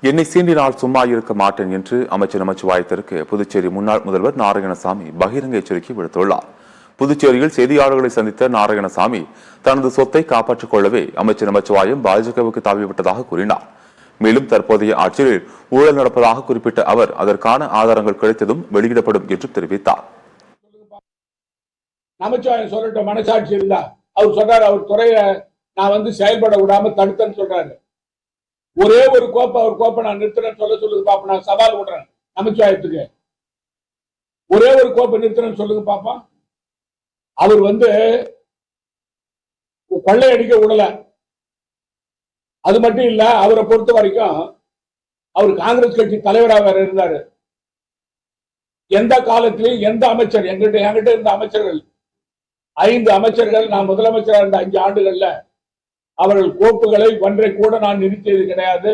என்னை சீண்டினால் சும்மா இருக்க மாட்டேன் என்று அமைச்சர் நமச்சிவாயத்திற்கு புதுச்சேரி முன்னாள் முதல்வர் நாராயணசாமி பகிரங்க எச்சரிக்கை விடுத்துள்ளார். புதுச்சேரியில் செய்தியாளர்களை சந்தித்த நாராயணசாமி தனது சொத்தை காப்பாற்றிக் கொள்ளவே அமைச்சர் நமச்சிவாயம் பாஜகவுக்கு தாவிவிட்டதாக கூறினார். மேலும் தற்போதைய ஆட்சியில் ஊழல் நடப்பதாக குறிப்பிட்ட அவர் அதற்கான ஆதாரங்கள் கிடைத்ததும் வெளியிடப்படும் என்று தெரிவித்தார். நமச்சிவாயம் சொல்லட்டும், மனசாட்சி இருந்தா அவர் சொல்றாரு, அவர் துறையை நான் செயல்பட விடாம தடுத்தேன்னு சொல்றாரு. ஒரே ஒரு கோப்பை நான் நிறுத்துறேன்னு சொல்லுங்க பாப்பா. நான் சவால் விடுறேன் நமச்சிவாயத்துக்கு. ஒரே ஒரு கோப்பை நிறுத்துறேன்னு சொல்லுங்க பாப்பா. அவர் கொள்ளையடிக்க விடல. அது மட்டும் இல்ல, அவரை பொறுத்த வரைக்கும் அவர் காங்கிரஸ் கட்சி தலைவராக வேற இருந்தாரு. எந்த காலத்திலையும் எந்த அமைச்சர் என்கிட்ட இருந்த அமைச்சர்கள் 5 அமைச்சர்கள், நான் முதலமைச்சராக இருந்த 5 ஆண்டுகள்ல அவர்கள் கோப்புகளை ஒன்றை கூட நான் நிறுத்தியது கிடையாது.